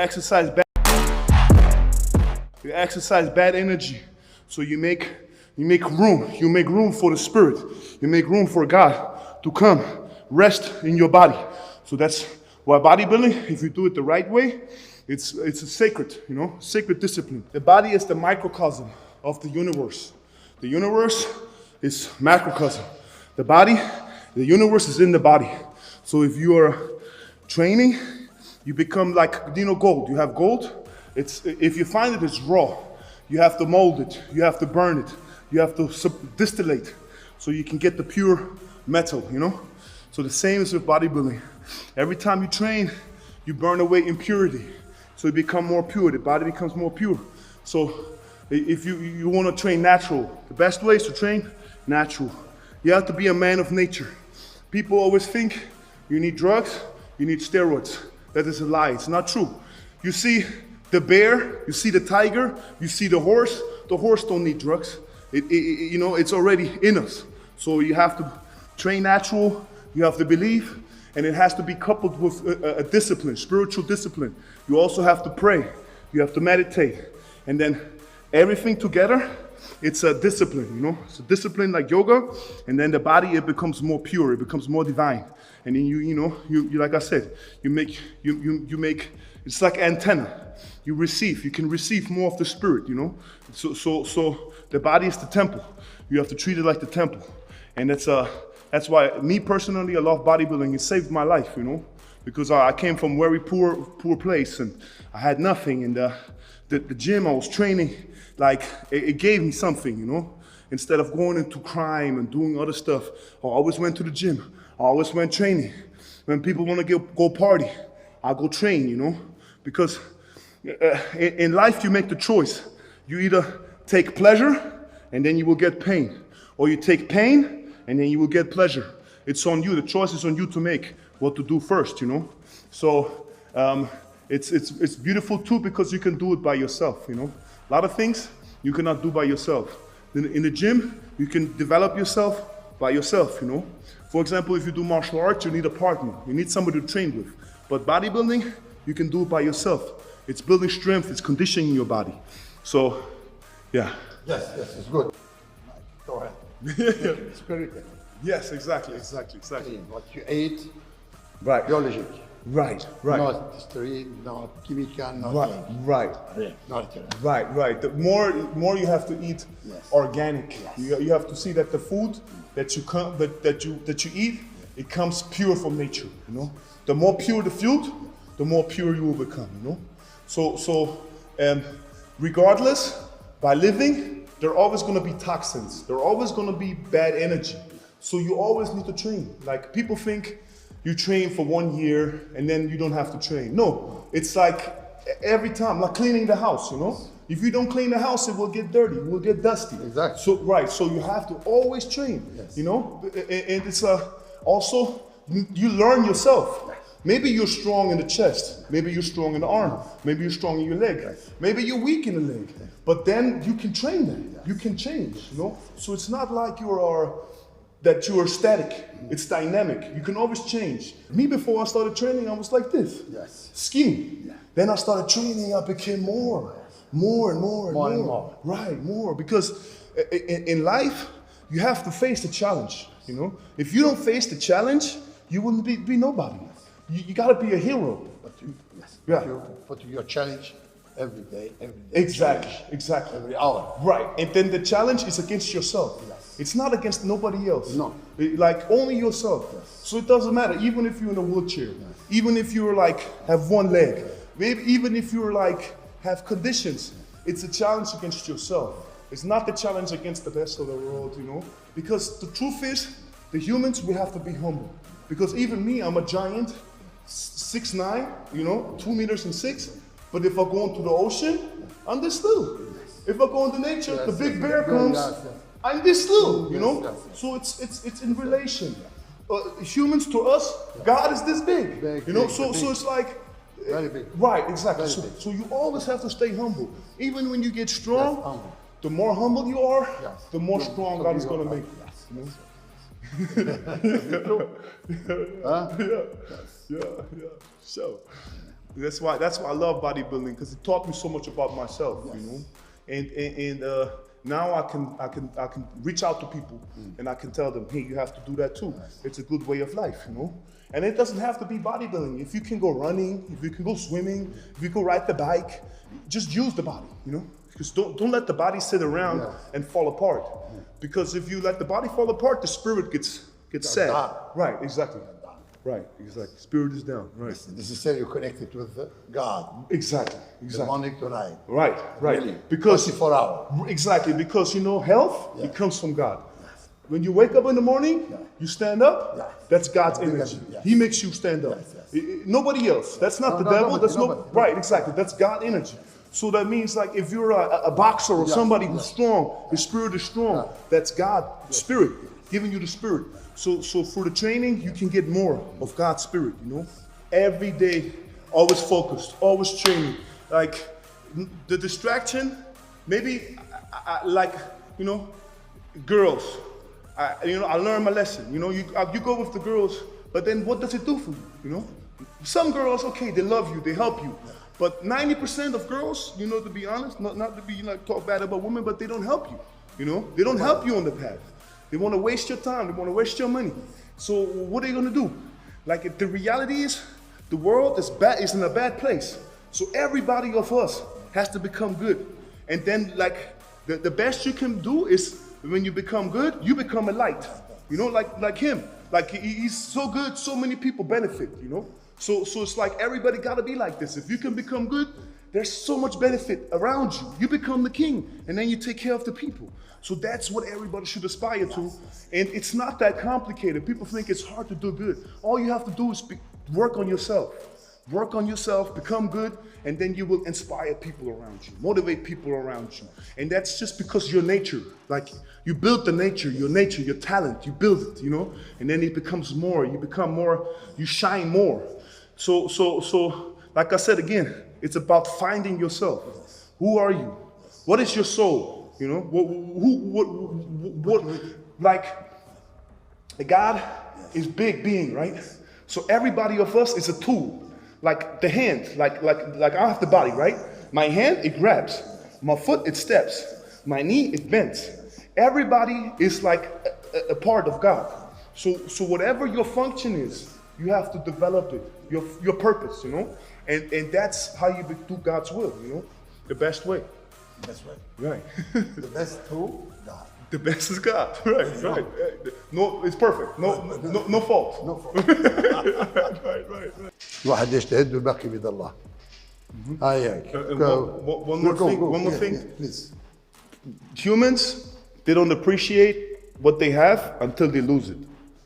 exercise bad energy. So you make room. You make room for the Spirit. You make room for God to come rest in your body. So that's why bodybuilding, if you do it the right way, it's a sacred, sacred discipline. The body is the microcosm of the universe. The universe is macrocosm. The body, the universe is in the body. So if you are training, you become like, gold. You have gold. If you find it, it's raw. You have to mold it. You have to burn it. You have to distillate so you can get the pure metal, So the same is with bodybuilding. Every time you train, you burn away impurity. So you become more pure. The body becomes more pure. So if you want to train natural, the best way is to train natural. You have to be a man of nature. People always think you need drugs, you need steroids. That is a lie. It's not true. You see the bear, you see the tiger, you see the horse. The horse don't need drugs. It's already in us. So you have to train natural. You have to believe, and it has to be coupled with a discipline, spiritual discipline. You also have to pray. You have to meditate, and then everything together. It's a discipline, It's a discipline like yoga, and then the body, it becomes more pure, it becomes more divine. And then you like I said, you make, it's like antenna. You can receive more of the Spirit, So the body is the temple. You have to treat it like the temple. And that's why me personally, I love bodybuilding. It saved my life, because I came from a very poor place, and I had nothing. And the gym I was training, like it gave me something, Instead of going into crime and doing other stuff, I always went to the gym. I always went training. When people want to go party, I go train, Because in life you make the choice. You either take pleasure and then you will get pain, or you take pain and then you will get pleasure. It's on you. The choice is on you to make what to do first, So it's beautiful too, because you can do it by yourself, A lot of things you cannot do by yourself. In the gym, you can develop yourself by yourself, For example, if you do martial arts, you need a partner. You need somebody to train with. But bodybuilding, you can do it by yourself. It's building strength, it's conditioning your body. So, yeah. Yes, it's good. Go ahead. It's very good. Yes, exactly. What you ate, right. biologic. Right. Not history, not chemical, not Right. Right. The more you have to eat organic. Yes. You have to see that the food that you eat, it comes pure from nature. The more pure the food, the more pure you will become. So regardless, by living, there are always going to be toxins. There are always going to be bad energy. So you always need to train. Like people think you train for 1 year and then you don't have to train. No, it's like every time, like cleaning the house, If you don't clean the house, it will get dirty, it will get dusty. Exactly. So you have to always train, And it's also, you learn yourself. Maybe you're strong in the chest, maybe you're strong in the arm, maybe you're strong in your leg, maybe you're weak in the leg, but then you can train that, you can change, So it's not like you are static, it's dynamic, you can always change. Me, before I started training, I was like this, skinny. Then I started training, I became more and more. Right, more, because in life, you have to face the challenge, If you don't face the challenge, you wouldn't be nobody. You gotta be a hero. But your challenge every day. Exactly. Every hour. Right, and then the challenge is against yourself. Yes. It's not against nobody else. No. Like only yourself. Yes. So it doesn't matter, even if you're in a wheelchair, even if you're like, have one leg, maybe even if you're like, have conditions, it's a challenge against yourself. It's not the challenge against the best of the world, Because the truth is, the humans, we have to be humble. Because even me, I'm a giant, 6'9", 2 meters and 6. But if I go into the ocean, I'm this little. If I go into nature, the big bear comes, I'm this little, So it's in relation. Humans to us, God is this big, So it's like, very big. Right, exactly. So you always have to stay humble. Even when you get strong, the more humble you are, the more strong God is going to make you. Yeah. So That's why I love bodybuilding, because it taught me so much about myself, you know. And now I can reach out to people and I can tell them, hey, you have to do that too. It's a good way of life, you know. And it doesn't have to be bodybuilding. If you can go running, if you can go swimming, if you can ride the bike, just use the body, you know. Because don't let the body sit around and fall apart. Because if you let the body fall apart, the spirit gets sad. Right, exactly. Right, exactly. Spirit is down. Right. This is how you're connected with God. Exactly. The morning to night. Right. Really. Because 24 hours. Exactly. Because you know, health it comes from God. When you wake up in the morning, you stand up. That's God's energy. He makes you stand up. Nobody else. That's not the devil. That's right. Exactly. That's God energy. So that means, like, if you're a boxer or somebody who's strong, his spirit is strong. That's God spirit giving you the spirit. So for the training, you can get more of God's spirit, you know? Every day, always focused, always training. Like, the distraction, maybe, like, you know, girls. I learned my lesson. You know, you go with the girls, but then what does it do for you, you know? Some girls, okay, they love you, they help you. But 90% of girls, you know, to be honest, not to be like talk bad about women, but they don't help you, you know? They don't help you on the path. They want to waste your time. They want to waste your money. So what are you going to do? Like, the reality is, the world is in a bad place. So everybody of us has to become good. And then, like, the best you can do is when you become good, you become a light. You know, like him. Like, he's so good, so many people benefit, you know? So it's like everybody got to be like this. If you can become good, there's so much benefit around you. You become the king, and then you take care of the people. So that's what everybody should aspire to. And it's not that complicated. People think it's hard to do good. All you have to do is work on yourself. Work on yourself, become good, and then you will inspire people around you, motivate people around you. And that's just because your nature, like, you build the nature, your talent, you build it, you know? And then it becomes more, you become more, you shine more. So like I said again, it's about finding yourself. Who are you? What is your soul? You know, what, like, God is big being, right? So everybody of us is a tool. Like the hand, like I have the body, right? My hand, it grabs. My foot, it steps. My knee, it bends. Everybody is like a part of God. So whatever your function is, you have to develop it, your purpose, you know? And that's how you do God's will, you know? The best way. That's right. Right. The best tool, God. The best is God. Right. No, it's perfect. No fault. No fault. right. الواحد يجتهد والباقي بيد الله. هاي One more thing. Please. Humans, they don't appreciate what they have until they lose it.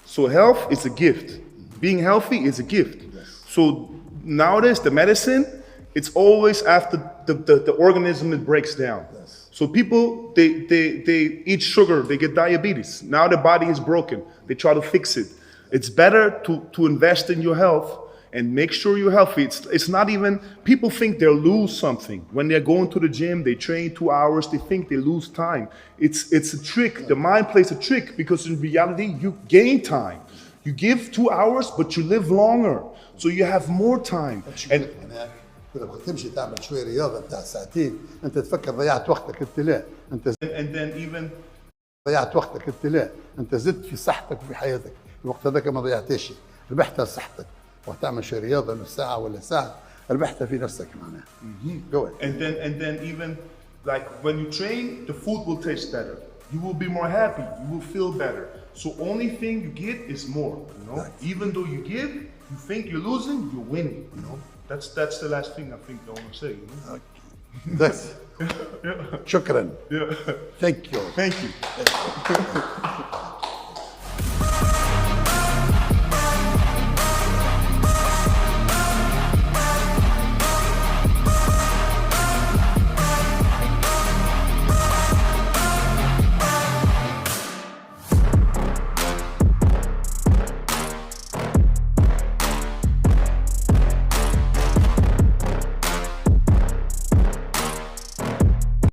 So health is a gift. Being healthy is a gift. So nowadays, the medicine, it's always after the organism, it breaks down. So people, they eat sugar, they get diabetes. Now the body is broken. They try to fix it. It's better to invest in your health and make sure you're healthy. It's not even, people think they'll lose something. When they're going to the gym, they train 2 hours, they think they lose time. It's a trick. The mind plays a trick, because in reality, you gain time. You give 2 hours, but you live longer. So you have more time. And لما تمشي تعمل شويه رياضه بتاع ساعتين انت تفكر ضيعت وقتك، انت لا، انت and then even ضيعت وقتك، انت لا، انت زدت في صحتك وفي حياتك. الوقت هذاك ما ضيعتش شيء، ربحتها صحتك. وتعمل شويه رياضه نص ساعه ولا ساعه، ربحتها في نفسك معناها. Go ahead. And then even like when you train, the food will taste better. You will be more happy. You will feel better. So only thing you get is more. You know, even though you give, you think you're losing, you're winning. You know. That's the last thing I think I want to say. You know? Okay. That's شكرا. Yeah. Thank you. Thank you.